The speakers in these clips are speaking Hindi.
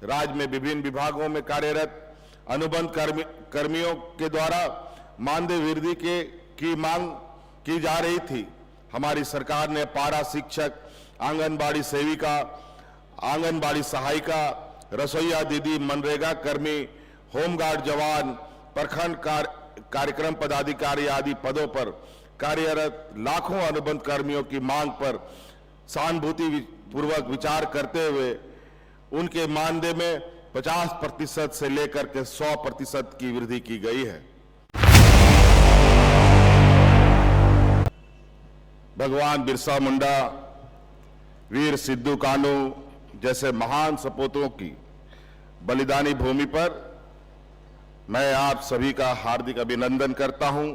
राज्य में विभिन्न विभागों में कार्यरत अनुबंध कर्मियों के द्वारा मानदेय वृद्धि की मांग की जा रही थी। हमारी सरकार ने पारा शिक्षक, आंगनबाड़ी सेविका, आंगनबाड़ी सहायिका, रसोईया दीदी, मनरेगा कर्मी, होमगार्ड जवान, प्रखंड कार्यक्रम पदाधिकारी आदि पदों पर कार्यरत लाखों अनुबंध कर्मियों की मांग पर सहानुभूति पूर्वक विचार करते हुए उनके मानदेय में 50% से लेकर के 100% की वृद्धि की गई है। भगवान बिरसा मुंडा, वीर सिद्धू कानू जैसे महान सपूतों की बलिदानी भूमि पर मैं आप सभी का हार्दिक अभिनंदन करता हूं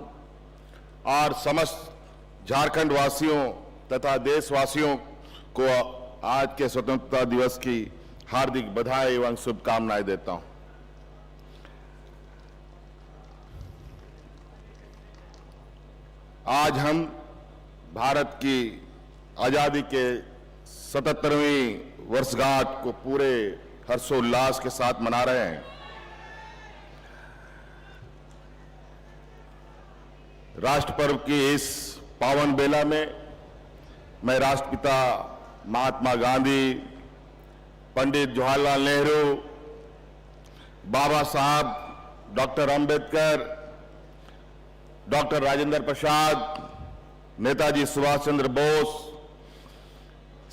और समस्त झारखंड वासियों तथा देशवासियों को आज के स्वतंत्रता दिवस की हार्दिक बधाई एवं शुभकामनाएं देता हूं। आज हम भारत की आजादी के 77वीं वर्षगांठ को पूरे हर्षोल्लास के साथ मना रहे हैं। राष्ट्र पर्व की इस पावन बेला में मैं राष्ट्रपिता महात्मा गांधी, पंडित जवाहरलाल नेहरू, बाबा साहब डॉक्टर अंबेडकर, डॉक्टर राजेंद्र प्रसाद, नेताजी सुभाष चंद्र बोस,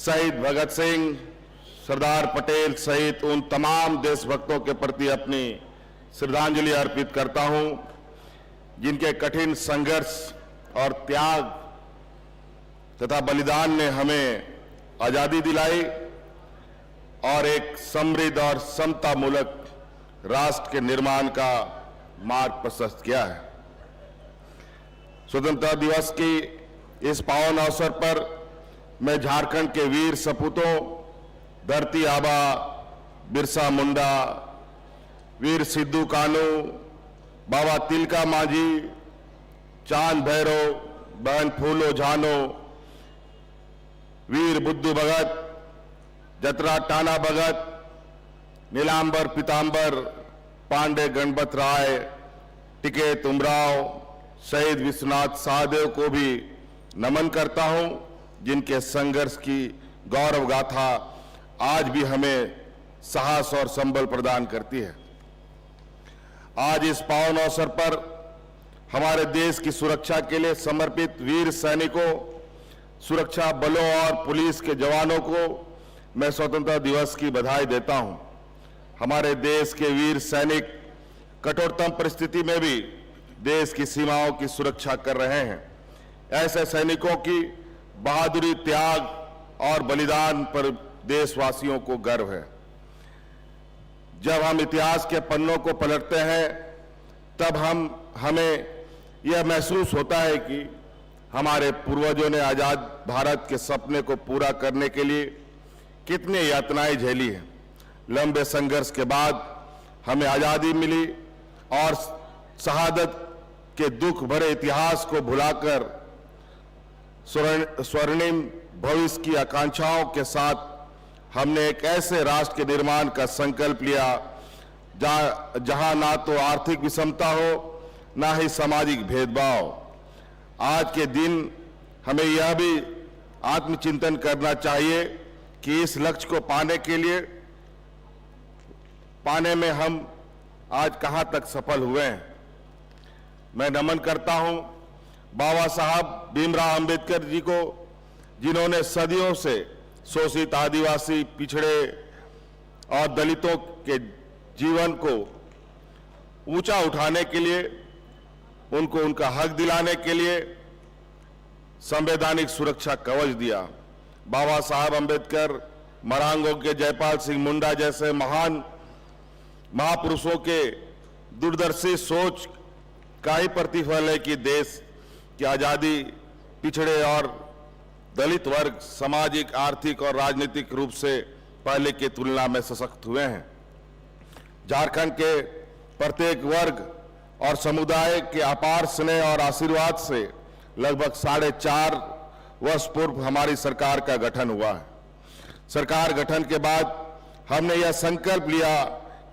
शहीद भगत सिंह, सरदार पटेल सहित उन तमाम देशभक्तों के प्रति अपनी श्रद्धांजलि अर्पित करता हूं, जिनके कठिन संघर्ष और त्याग तथा बलिदान ने हमें आजादी दिलाई और एक समृद्ध और समतामूलक राष्ट्र के निर्माण का मार्ग प्रशस्त किया है। स्वतंत्रता दिवस की इस पावन अवसर पर मैं झारखंड के वीर सपूतों धरती आबा बिरसा मुंडा, वीर सिद्धू कानू, बाबा तिलका मांझी, चांद भैरव, बहन फूलो झानो, वीर बुद्धू भगत, जतरा टाना भगत, नीलांबर पीतांबर, पांडे गणपत राय, टिकैत उमराव, शहीद विश्वनाथ सहदेव को भी नमन करता हूं, जिनके संघर्ष की गौरव गाथा आज भी हमें साहस और संबल प्रदान करती है। आज इस पावन अवसर पर हमारे देश की सुरक्षा के लिए समर्पित वीर सैनिकों, सुरक्षा बलों और पुलिस के जवानों को मैं स्वतंत्रता दिवस की बधाई देता हूं। हमारे देश के वीर सैनिक कठोरतम परिस्थिति में भी देश की सीमाओं की सुरक्षा कर रहे हैं। ऐसे सैनिकों की बहादुरी, त्याग और बलिदान पर देशवासियों को गर्व है। जब हम इतिहास के पन्नों को पलटते हैं तब हमें यह महसूस होता है कि हमारे पूर्वजों ने आजाद भारत के सपने को पूरा करने के लिए कितनी यातनाएं झेली हैं। लंबे संघर्ष के बाद हमें आजादी मिली और शहादत के दुख भरे इतिहास को भुलाकर स्वर्णिम भविष्य की आकांक्षाओं के साथ हमने एक ऐसे राष्ट्र के निर्माण का संकल्प लिया जहां ना तो आर्थिक विषमता हो, ना ही सामाजिक भेदभाव। आज के दिन हमें यह भी आत्मचिंतन करना चाहिए कि इस लक्ष्य को पाने में हम आज कहां तक सफल हुए हैं। मैं नमन करता हूं बाबा साहब भीमराव अंबेडकर जी को, जिन्होंने सदियों से शोषित आदिवासी, पिछड़े और दलितों के जीवन को ऊंचा उठाने के लिए, उनको उनका हक दिलाने के लिए संवैधानिक सुरक्षा कवच दिया। बाबा साहब अंबेडकर, मरांगों के जयपाल सिंह मुंडा जैसे महान महापुरुषों के दूरदर्शी सोच का ही प्रतिफल है कि देश की आजादी पिछड़े और दलित वर्ग सामाजिक, आर्थिक और राजनीतिक रूप से पहले की तुलना में सशक्त हुए हैं। झारखंड के प्रत्येक वर्ग और समुदाय के अपार स्नेह और आशीर्वाद से लगभग 4.5 वर्ष पूर्व हमारी सरकार का गठन हुआ है। सरकार गठन के बाद हमने यह संकल्प लिया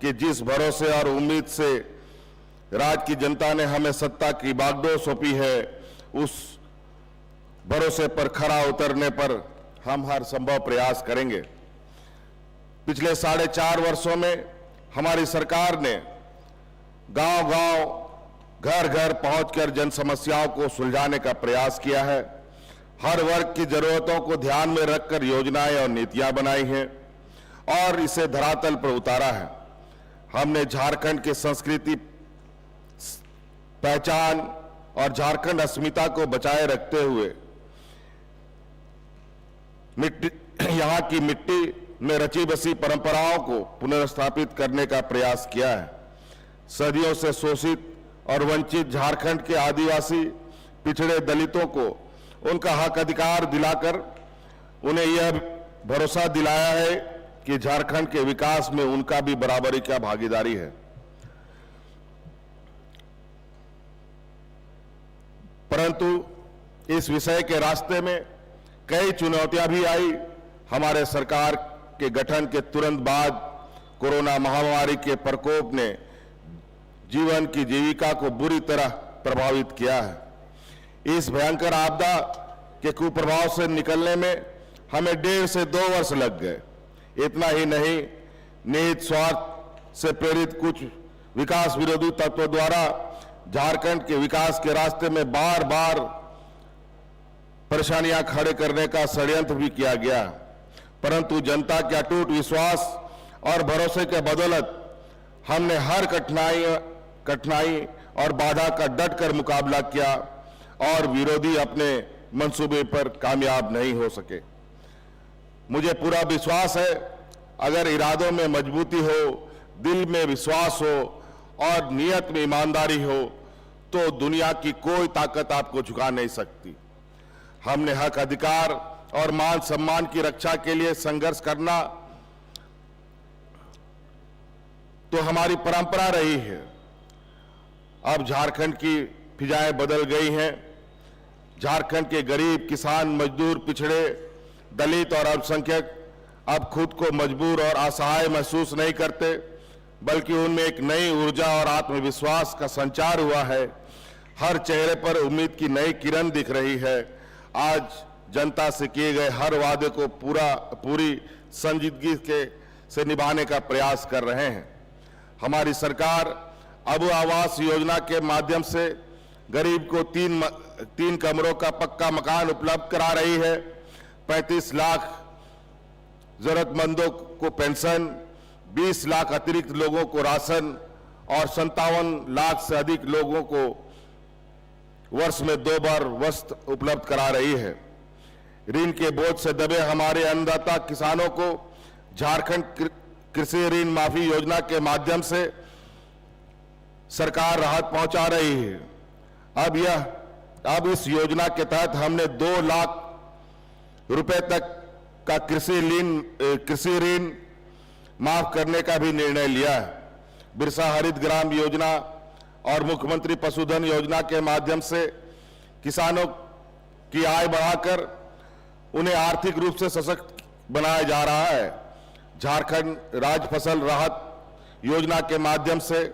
कि जिस भरोसे और उम्मीद से राज्य की जनता ने हमें सत्ता की बागडोर सौंपी है, उस भरोसे पर खरा उतरने पर हम हर संभव प्रयास करेंगे। पिछले 4.5 वर्षों में हमारी सरकार ने गांव-गांव, घर-घर पहुंचकर जन समस्याओं को सुलझाने का प्रयास किया है। हर वर्ग की जरूरतों को ध्यान में रखकर योजनाएं और नीतियां बनाई हैं और इसे धरातल पर उतारा है। हमने झारखंड की संस्कृति, पहचान और झारखंड अस्मिता को बचाए रखते हुए यहाँ की मिट्टी में रची बसी परंपराओं को पुनर्स्थापित करने का प्रयास किया है। सदियों से शोषित और वंचित झारखंड के आदिवासी, पिछड़े दलितों को उनका हक अधिकार दिलाकर उन्हें यह भरोसा दिलाया है कि झारखंड के विकास में उनका भी बराबरी का भागीदारी है। परंतु इस विषय के रास्ते में कई चुनौतियां भी आई। हमारे सरकार के गठन के तुरंत बाद कोरोना महामारी के प्रकोप ने जीवन की जीविका को बुरी तरह प्रभावित किया है। इस भयंकर आपदा के कुप्रभाव से निकलने में हमें 1.5 से 2 वर्ष लग गए। इतना ही नहीं, निहित स्वार्थ से प्रेरित कुछ विकास विरोधी तत्वों द्वारा झारखंड के विकास के रास्ते में बार बार परेशानियां खड़े करने का षड्यंत्र भी किया गया। परंतु जनता के अटूट विश्वास और भरोसे के बदौलत हमने हर कठिनाई और बाधा का डटकर मुकाबला किया और विरोधी अपने मंसूबे पर कामयाब नहीं हो सके। मुझे पूरा विश्वास है, अगर इरादों में मजबूती हो, दिल में विश्वास हो और नियत में ईमानदारी हो, तो दुनिया की कोई ताकत आपको झुका नहीं सकती। हमने हक अधिकार और मान सम्मान की रक्षा के लिए संघर्ष करना तो हमारी परंपरा रही है। अब झारखंड की फिजाएं बदल गई हैं। झारखंड के गरीब, किसान, मजदूर, पिछड़े, दलित और अल्पसंख्यक अब खुद को मजबूर और असहाय महसूस नहीं करते, बल्कि उनमें एक नई ऊर्जा और आत्मविश्वास का संचार हुआ है। हर चेहरे पर उम्मीद की नई किरण दिख रही है। आज जनता से किए गए हर वादे को पूरी संजीदगी से निभाने का प्रयास कर रहे हैं। हमारी सरकार अब आवास योजना के माध्यम से गरीब को 3 कमरों का पक्का मकान उपलब्ध करा रही है। 35 लाख जरूरतमंदों को पेंशन, 20 लाख अतिरिक्त लोगों को राशन और 57 लाख से अधिक लोगों को वर्ष में 2 बार वस्त्र उपलब्ध करा रही है। ऋण के बोझ से दबे हमारे अन्नदाता किसानों को झारखंड कृषि ऋण माफी योजना के माध्यम से सरकार राहत पहुंचा रही है। अब इस योजना के तहत हमने 2 लाख रुपए तक का कृषि ऋण माफ करने का भी निर्णय लिया है। बिरसा हरित ग्राम योजना और मुख्यमंत्री पशुधन योजना के माध्यम से किसानों की आय बढ़ाकर उन्हें आर्थिक रूप से सशक्त बनाया जा रहा है। झारखंड राज्य फसल राहत योजना के माध्यम से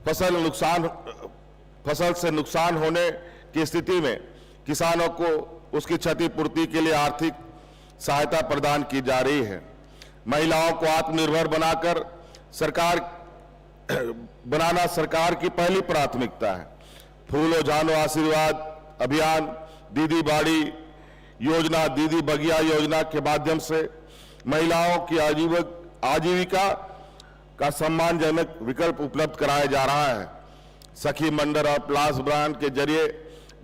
फसल से नुकसान होने की स्थिति में किसानों को उसकी क्षतिपूर्ति के लिए आर्थिक सहायता प्रदान की जा रही है। महिलाओं को आत्मनिर्भर बनाना सरकार की पहली प्राथमिकता है। फूलो जानो आशीर्वाद अभियान, दीदी बाड़ी योजना, दीदी बगिया योजना के माध्यम से महिलाओं की आजीविका का सम्मानजनक विकल्प उपलब्ध कराया जा रहा है। सखी मंडल और प्लास ब्रांड के जरिए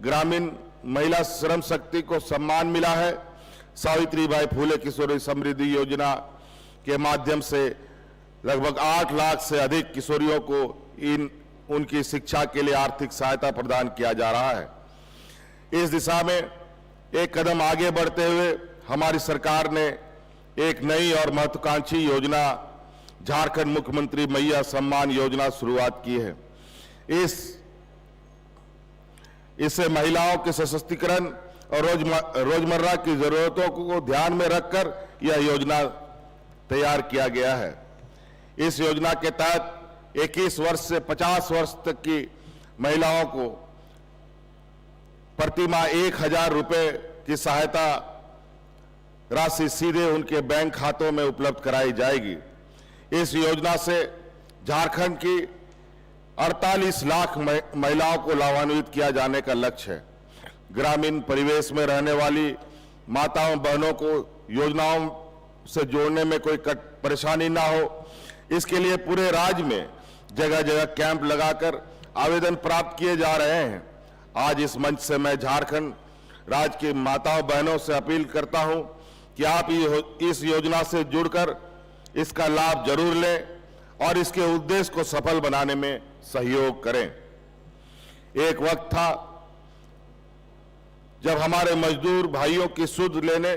ग्रामीण महिला श्रम शक्ति को सम्मान मिला है। सावित्रीबाई फूले किशोरी समृद्धि योजना के माध्यम से लगभग 8 लाख से अधिक किशोरियों को उनकी शिक्षा के लिए आर्थिक सहायता प्रदान किया जा रहा है। इस दिशा में एक कदम आगे बढ़ते हुए हमारी सरकार ने एक नई और महत्वाकांक्षी योजना झारखंड मुख्यमंत्री मैया सम्मान योजना शुरुआत की है। इससे महिलाओं के सशक्तिकरण और रोजमर्रा की जरूरतों को ध्यान में रखकर यह योजना तैयार किया गया है। इस योजना के तहत 21 वर्ष से 50 वर्ष तक की महिलाओं को प्रतिमाह 1,000 रुपए की सहायता राशि सीधे उनके बैंक खातों में उपलब्ध कराई जाएगी। इस योजना से झारखंड की 48 लाख महिलाओं को लाभान्वित किया जाने का लक्ष्य है। ग्रामीण परिवेश में रहने वाली माताओं बहनों को योजनाओं से जोड़ने में कोई परेशानी ना हो, इसके लिए पूरे राज्य में जगह जगह कैंप लगाकर आवेदन प्राप्त किए जा रहे हैं। आज इस मंच से मैं झारखंड राज्य की माताओं बहनों से अपील करता हूं कि आप इस योजना से जुड़कर इसका लाभ जरूर लें और इसके उद्देश्य को सफल बनाने में सहयोग करें। एक वक्त था जब हमारे मजदूर भाइयों की सुध लेने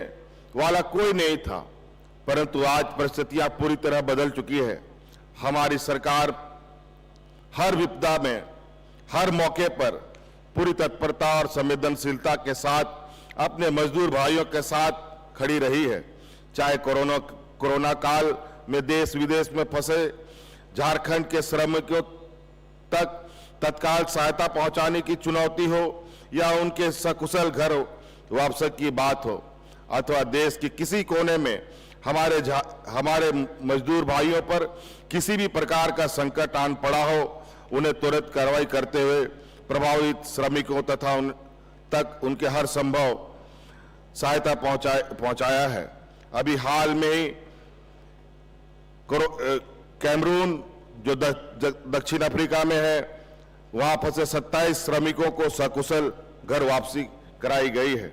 वाला कोई नहीं था, परंतु आज परिस्थितियां पूरी तरह बदल चुकी है। हमारी सरकार हर विपदा में, हर मौके पर पूरी तत्परता और संवेदनशीलता के साथ अपने मजदूर भाइयों के साथ खड़ी रही है। चाहे कोरोना काल में देश विदेश में फंसे झारखंड के श्रमिकों तक तत्काल सहायता पहुंचाने की चुनौती हो या उनके सकुशल घर वापसी की बात हो, अथवा देश के किसी कोने में हमारे मजदूर भाइयों पर किसी भी प्रकार का संकट आन पड़ा हो, उन्हें तुरंत कार्रवाई करते हुए प्रभावित श्रमिकों तथा उन तक उनके हर संभव सहायता पहुंचाया है। अभी हाल में ही कैमरून जो दक्षिण अफ्रीका में है, वहां फंसे 27 श्रमिकों को सकुशल घर वापसी कराई गई है।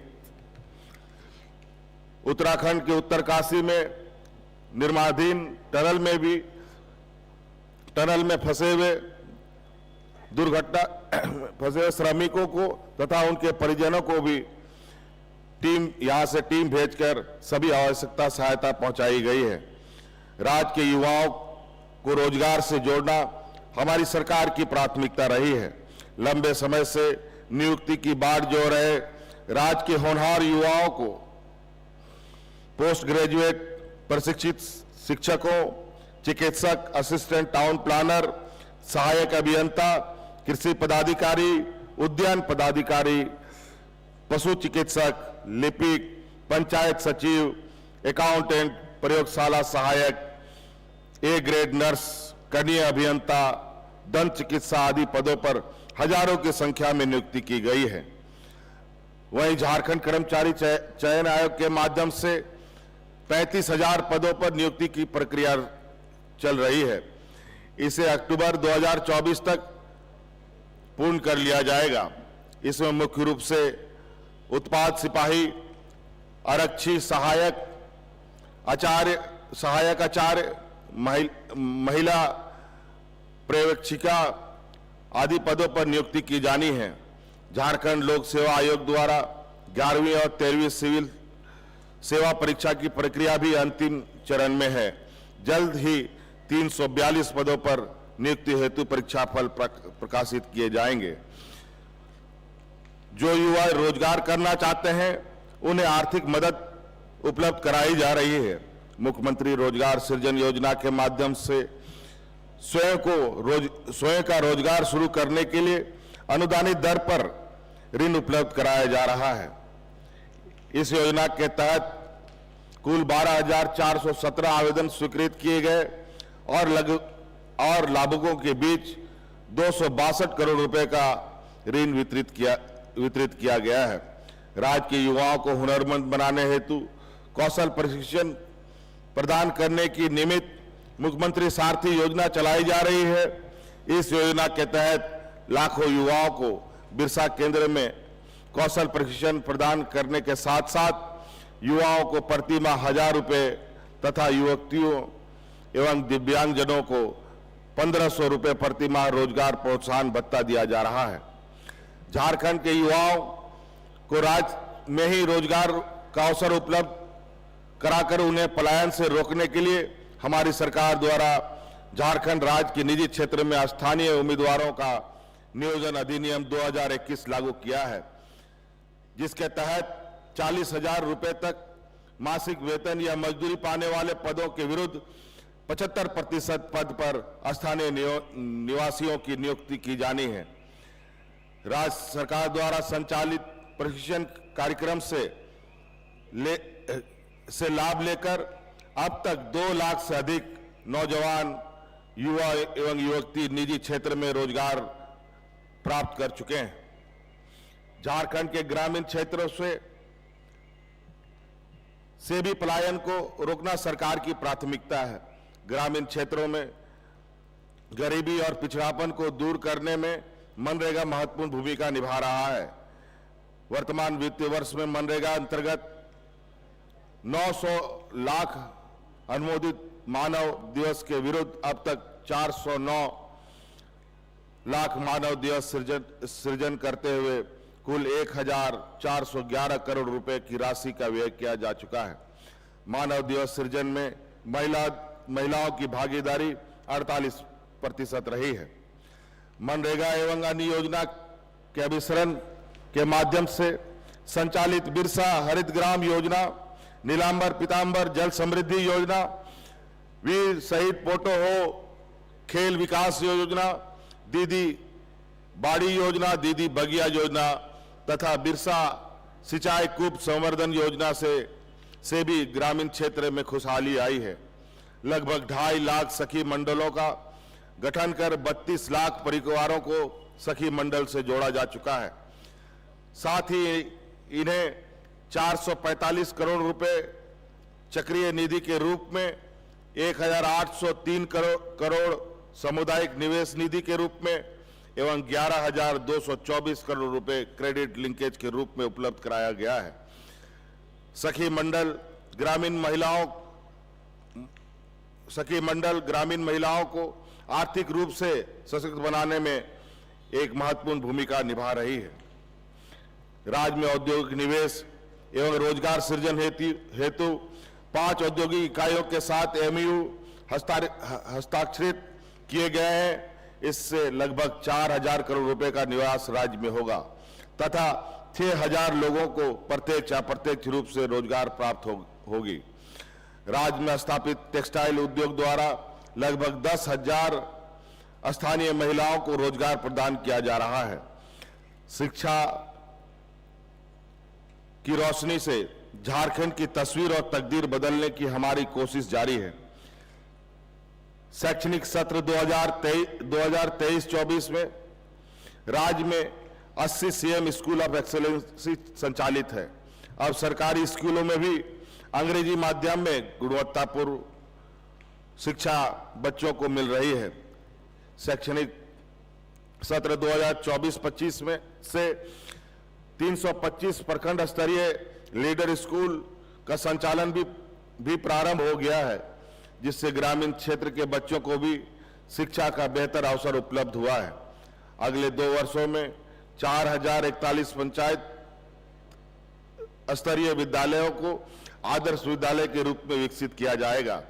उत्तराखंड के उत्तरकाशी में निर्माणाधीन टनल में फंसे हुए श्रमिकों को तथा उनके परिजनों को भी यहां से टीम भेजकर सभी आवश्यकता सहायता पहुंचाई गई है। राज्य के युवाओं को रोजगार से जोड़ना हमारी सरकार की प्राथमिकता रही है। लंबे समय से नियुक्ति की बाट जो रहे राज्य के होनहार युवाओं को पोस्ट ग्रेजुएट प्रशिक्षित शिक्षकों, चिकित्सक, असिस्टेंट टाउन प्लानर, सहायक अभियंता, कृषि पदाधिकारी, उद्यान पदाधिकारी, पशु चिकित्सक, लिपिक, पंचायत सचिव, अकाउंटेंट, प्रयोगशाला सहायक, ए ग्रेड नर्स, कनीय अभियंता, दंत चिकित्सा आदि पदों पर हजारों की संख्या में नियुक्ति की गई है। वहीं झारखंड कर्मचारी चयन आयोग के माध्यम से 35,000 पदों पर नियुक्ति की प्रक्रिया चल रही है। इसे अक्टूबर 2024 तक पूर्ण कर लिया जाएगा। इसमें मुख्य रूप से उत्पाद सिपाही, आरक्षी सहायक आचार्य, महिला पर्यवेक्षिका आदि पदों पर नियुक्ति की जानी है। झारखंड लोक सेवा आयोग द्वारा 11वीं और 13वीं सिविल सेवा परीक्षा की प्रक्रिया भी अंतिम चरण में है। जल्द ही 342 पदों पर नियुक्ति हेतु परीक्षा फल प्रकाशित किए जाएंगे। जो युवा रोजगार करना चाहते हैं उन्हें आर्थिक मदद उपलब्ध कराई जा रही है। मुख्यमंत्री रोजगार सृजन योजना के माध्यम से स्वयं का रोजगार शुरू करने के लिए अनुदानित दर पर ऋण उपलब्ध कराया जा रहा है। इस योजना के तहत कुल 12,417 आवेदन स्वीकृत किए गए और लाभुकों के बीच 262 करोड़ रुपए का ऋण वितरित किया गया है। राज्य के युवाओं को हुनरमंद बनाने हेतु कौशल प्रशिक्षण प्रदान करने की निमित्त मुख्यमंत्री सारथी योजना चलाई जा रही है। इस योजना के तहत लाखों युवाओं को बिरसा केंद्र में कौशल प्रशिक्षण प्रदान करने के साथ साथ युवाओं को प्रतिमाह 1,000 रुपए तथा युवतियों एवं दिव्यांगजनों को 1,500 रुपए प्रतिमाह रोजगार प्रोत्साहन भत्ता दिया जा रहा है। झारखंड के युवाओं को राज्य में ही रोजगार का अवसर उपलब्ध कराकर उन्हें पलायन से रोकने के लिए हमारी सरकार द्वारा झारखंड राज्य के निजी क्षेत्र में स्थानीय उम्मीदवारों का नियोजन अधिनियम 2021 लागू किया है, जिसके तहत 40,000 रुपए तक मासिक वेतन या मजदूरी पाने वाले पदों के विरुद्ध 75% पद पर स्थानीय निवासियों की नियुक्ति की जानी है। राज्य सरकार द्वारा संचालित प्रशिक्षण कार्यक्रम से लाभ लेकर अब तक 2 लाख से अधिक नौजवान, युवा एवं युवती निजी क्षेत्र में रोजगार प्राप्त कर चुके हैं। झारखंड के ग्रामीण क्षेत्रों से भी पलायन को रोकना सरकार की प्राथमिकता है। ग्रामीण क्षेत्रों में गरीबी और पिछड़ापन को दूर करने में मनरेगा महत्वपूर्ण भूमिका निभा रहा है। वर्तमान वित्तीय वर्ष में मनरेगा अंतर्गत 900 लाख अनुमोदित मानव दिवस के विरुद्ध अब तक 409 लाख मानव दिवस सृजन करते हुए कुल 1411 करोड़ रुपए की राशि का व्यय किया जा चुका है। मानव दिवस सृजन में महिलाओं की भागीदारी 48% रही है। मनरेगा एवं अन्य योजना के अभिसरण के माध्यम से संचालित बिरसा हरित ग्राम योजना, नीलांबर पीतांबर जल समृद्धि योजना, वीर शहीद पोटो हो खेल विकास योजना, दीदी बाड़ी योजना, दीदी बगिया योजना तथा बिरसा सिंचाई कूप संवर्धन योजना से भी ग्रामीण क्षेत्र में खुशहाली आई है। लगभग 2.5 लाख सखी मंडलों का गठन कर 32 लाख परिवारों को सखी मंडल से जोड़ा जा चुका है। साथ ही इन्हें 445 करोड़ रुपए चक्रीय निधि के रूप में 1803 करोड़ सामुदायिक निवेश निधि के रूप में एवं 11,224 करोड़ रुपए क्रेडिट लिंकेज के रूप में उपलब्ध कराया गया है। सखी मंडल ग्रामीण महिलाओं को आर्थिक रूप से सशक्त बनाने में एक महत्वपूर्ण भूमिका निभा रही है। राज्य में औद्योगिक निवेश एवं रोजगार सृजन हेतु 5 औद्योगिक इकाइयों के साथ MOU हस्ताक्षरित किए गए हैं। इससे लगभग 4,000 करोड़ रुपए का निवेश राज्य में होगा तथा 6,000 लोगों को प्रत्यक्ष या अप्रत्यक्ष रूप से रोजगार प्राप्त होगी। राज्य में स्थापित टेक्सटाइल उद्योग द्वारा लगभग 10,000 स्थानीय महिलाओं को रोजगार प्रदान किया जा रहा है। शिक्षा की रोशनी से झारखंड की तस्वीर और तकदीर बदलने की हमारी कोशिश जारी है। शैक्षणिक सत्र 2023-24 में राज्य में 80 CM स्कूल ऑफ एक्सेलेंसी संचालित है। अब सरकारी स्कूलों में भी अंग्रेजी माध्यम में गुणवत्तापूर्ण शिक्षा बच्चों को मिल रही है। शैक्षणिक सत्र 2024-25 में से 325 प्रखंड स्तरीय लीडर स्कूल का संचालन भी प्रारंभ हो गया है, जिससे ग्रामीण क्षेत्र के बच्चों को भी शिक्षा का बेहतर अवसर उपलब्ध हुआ है। अगले 2 वर्षों में 4041 पंचायत स्तरीय विद्यालयों को आदर्श विद्यालय के रूप में विकसित किया जाएगा।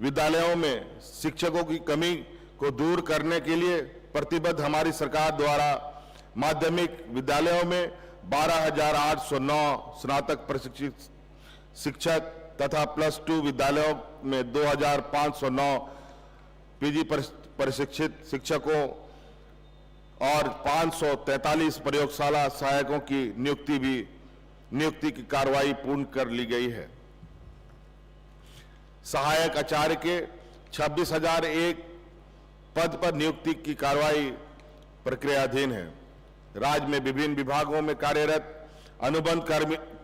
विद्यालयों में शिक्षकों की कमी को दूर करने के लिए प्रतिबद्ध हमारी सरकार द्वारा माध्यमिक विद्यालयों में 12,809 स्नातक प्रशिक्षित शिक्षक तथा +2 विद्यालयों में 2,509 PG प्रशिक्षित शिक्षकों और 543 प्रयोगशाला सहायकों की नियुक्ति की कार्रवाई पूर्ण कर ली गई है। सहायक आचार्य के 26,001 पद पर नियुक्ति की कार्रवाई प्रक्रियाधीन है। राज्य में विभिन्न विभागों में कार्यरत अनुबंध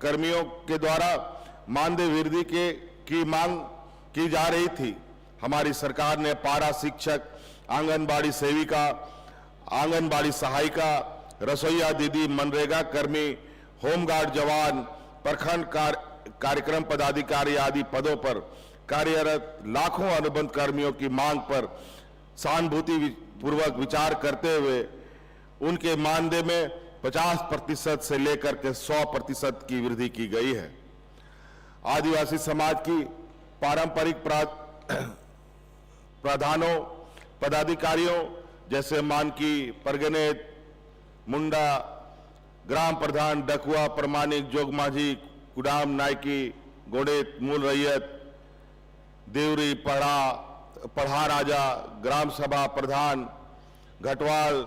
कर्मियों के द्वारा मानदेय वृद्धि की मांग की जा रही थी। हमारी सरकार ने पारा शिक्षक, आंगनबाड़ी सेविका, आंगनबाड़ी सहायिका, रसोईया दीदी, मनरेगा कर्मी, होमगार्ड जवान, प्रखंड कार्यक्रम पदाधिकारी आदि पदों पर कार्यरत लाखों अनुबंध कर्मियों की मांग पर सहानुभूति पूर्वक विचार करते हुए उनके मानदेय में 50% से लेकर के 100% की वृद्धि की गई है। आदिवासी समाज की पारंपरिक प्रावधानों पदाधिकारियों जैसे मानकी, परगनेत, मुंडा, ग्राम प्रधान, डकुआ, प्रमाणिक, जोगमाझी, कुडाम, नायकी, गोडेत मूल रैयत, देवरी पढ़ा राजा, ग्राम सभा प्रधान, घटवाल